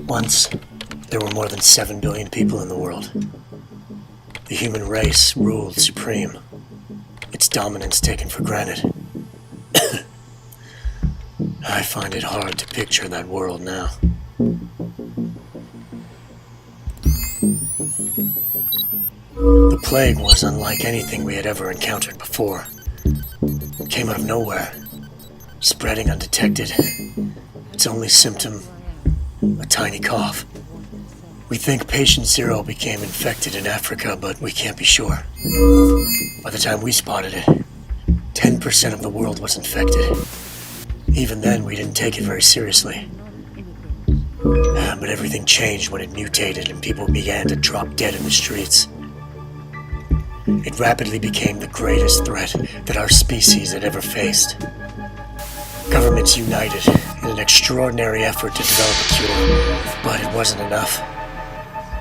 Once, there were more than 7 billion people in the world. The human race ruled supreme, its dominance taken for granted. I find it hard to picture that world now. The plague was unlike anything we had ever encountered before. It came out of nowhere, spreading undetected. Its only symptom, a tiny cough. We think patient 0 became infected in Africa, but we can't be sure. By the time we spotted it, 10% of the world was infected. Even then, we didn't take it very seriously. But everything changed when it mutated and people began to drop dead in the streets. It rapidly became the greatest threat that our species had ever faced. Governments united in an extraordinary effort to develop a cure, but it wasn't enough.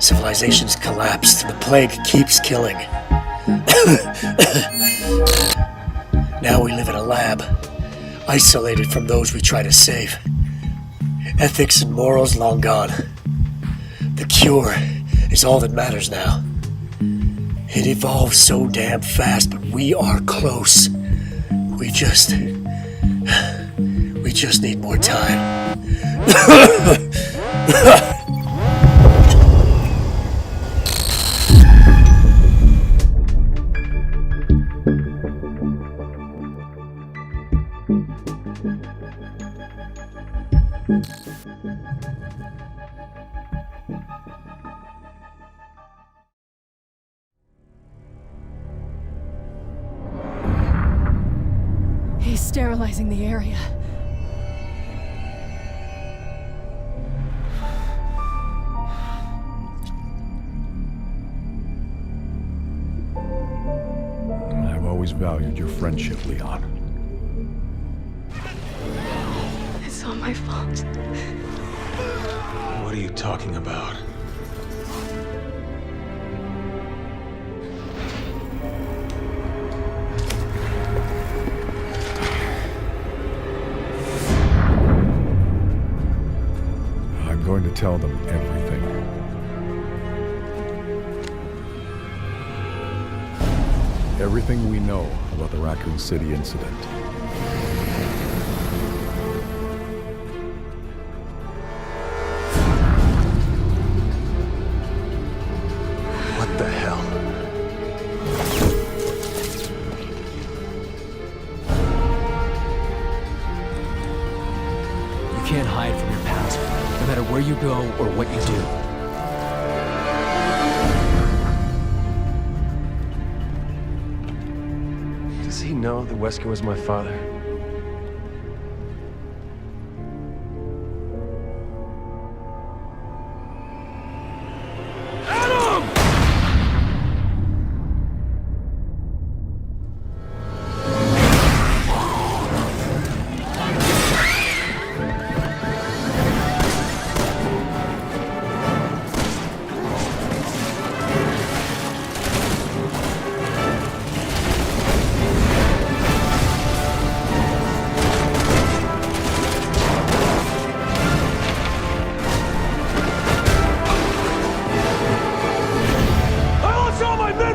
Civilizations collapsed, and the plague keeps killing. Now we live in a lab, isolated from those we try to save. Ethics and morals long gone. The cure is all that matters now. It evolves so damn fast, but we are close. We just need more time. He's sterilizing the area. I've always valued your friendship, Leon. It's all my fault. What are you talking about? I'm going to tell them everything. Everything we know about the Raccoon City incident. What the hell? You can't hide from your past, no matter where you go or what you do. Does he know that Wesker was my father?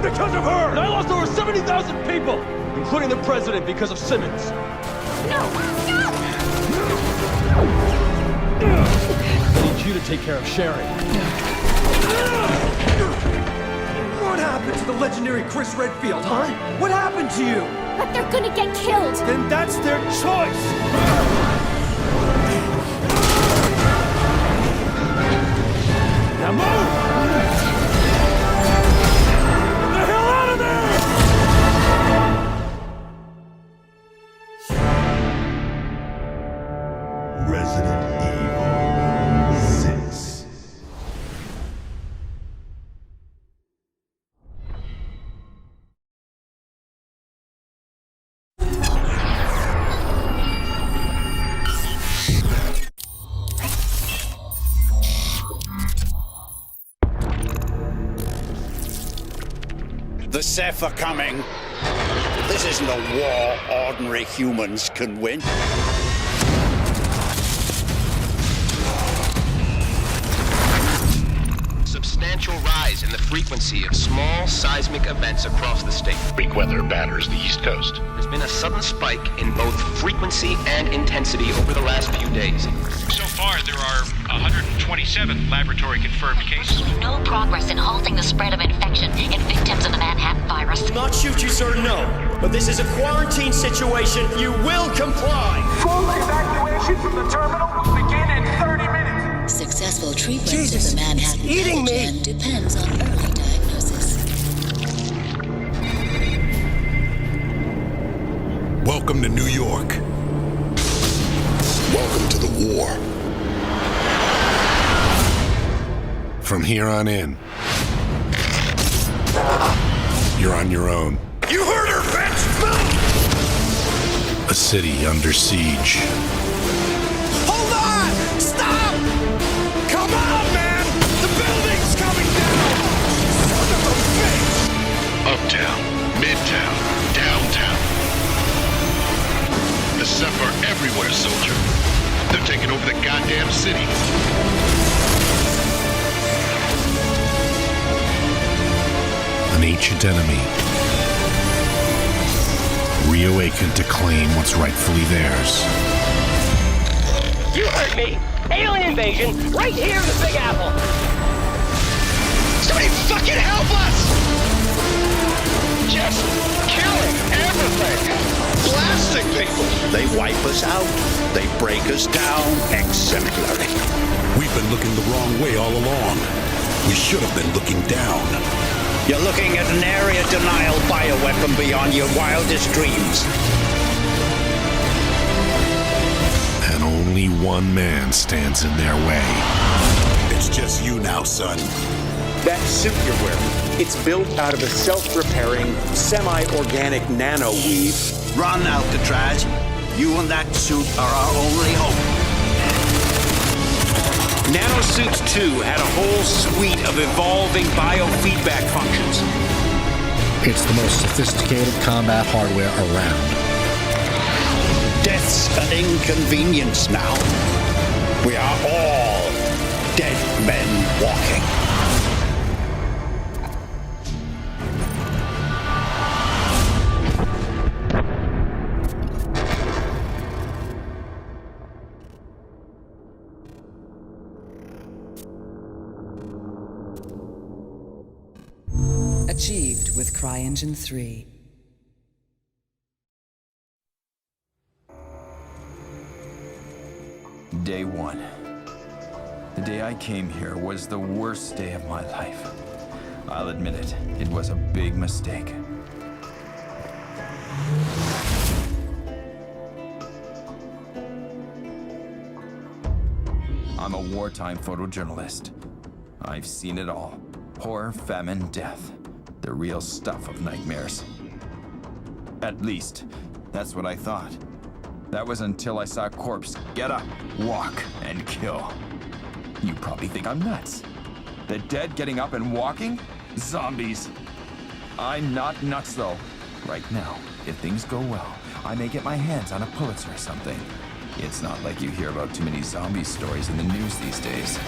Because of her! And I lost over 70,000 people, including the president, because of Simmons. No! Stop! I need you to take care of Sherry. What happened to the legendary Chris Redfield, huh? What happened to you? But they're gonna get killed! Then that's their choice! Now move! The Ceph are coming. This isn't a war ordinary humans can win. substantial rise in the frequency of small seismic events across the state. Freak weather batters the East Coast. There's been a sudden spike in both frequency and intensity over the last few days. So far, there are 127 laboratory-confirmed cases. No progress in halting the spread of infection in victims of the Manhattan virus. Will not shoot you, sir, no. But this is a quarantine situation. You will comply. Full evacuation from the terminal will begin in 30 minutes. Successful treatment of the Manhattan pathogen depends on early diagnosis. Welcome to New York. Welcome to the war. From here on in, you're on your own. You heard her, bitch! Move! A city under siege. Hold on! Stop! Come on, man! The building's coming down! Son of a bitch! Uptown, midtown, downtown. The Sep are everywhere, soldier. They're taking over the goddamn city. An ancient enemy, reawakened to claim what's rightfully theirs. You heard me! Alien invasion, right here in the Big Apple! Somebody fucking help us! Just killing everything! Blasting people! They wipe us out. They break us down. Exemplary. We've been looking the wrong way all along. We should have been looking down. You're looking at an area denial bioweapon beyond your wildest dreams. And only one man stands in their way. It's just you now, son. That suit you're wearing, it's built out of a self-repairing, semi-organic nano-weave. Run, Alcatraz. You and that suit are our only hope. Nanosuits 2 had a whole suite of evolving biofeedback functions. It's the most sophisticated combat hardware around. Death's an inconvenience now. We are all dead men walking. Achieved with CryEngine 3. Day 1. The day I came here was the worst day of my life. I'll admit it, it was a big mistake. I'm a wartime photojournalist. I've seen it all. Horror, famine, death. The real stuff of nightmares. At least, that's what I thought. That was until I saw a corpse get up, walk, and kill. You probably think I'm nuts. The dead getting up and walking? Zombies. I'm not nuts, though. Right now, if things go well, I may get my hands on a Pulitzer or something. It's not like you hear about too many zombie stories in the news these days.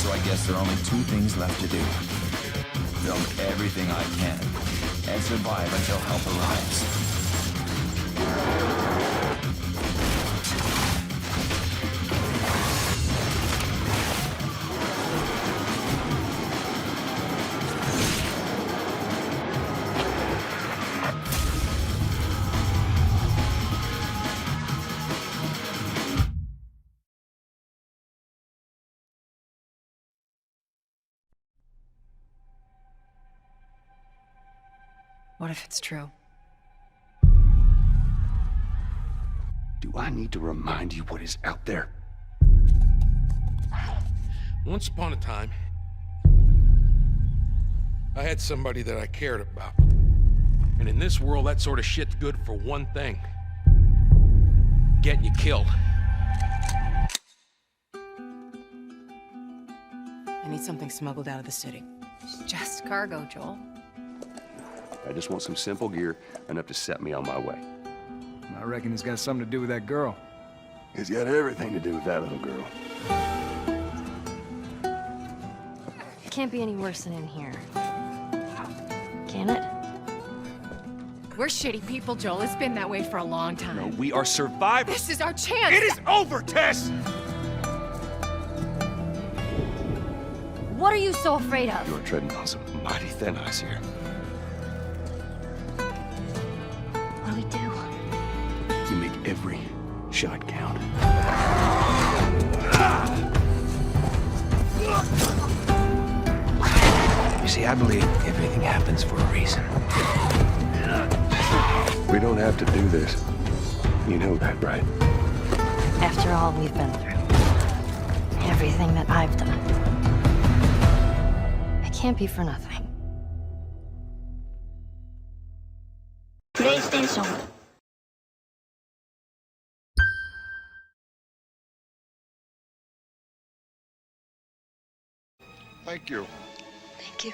So I guess there are only 2 things left to do. Film everything I can, and survive until help arrives. What if it's true? Do I need to remind you what is out there? Once upon a time, I had somebody that I cared about. And in this world, that sort of shit's good for one thing. Getting you killed. I need something smuggled out of the city. Just cargo, Joel. I just want some simple gear, enough to set me on my way. I reckon it's got something to do with that girl. It's got everything to do with that little girl. can't be any worse than in here. Can it? We're shitty people, Joel. It's been that way for a long time. No, we are survivors. This is our chance. It is over, Tess! What are you so afraid of? You're treading on some mighty thin ice here. What do we do? You make every shot count. You see, I believe everything happens for a reason. We don't have to do this. You know that, right? After all we've been through. Everything that I've done. It can't be for nothing. PlayStation. Thank you. Thank you.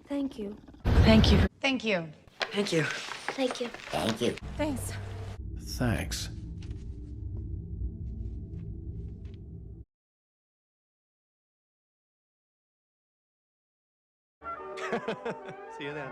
Thank you. Thank you. Thank you. Thank you. Thank you. Thank you. Thanks. Thanks. See you then.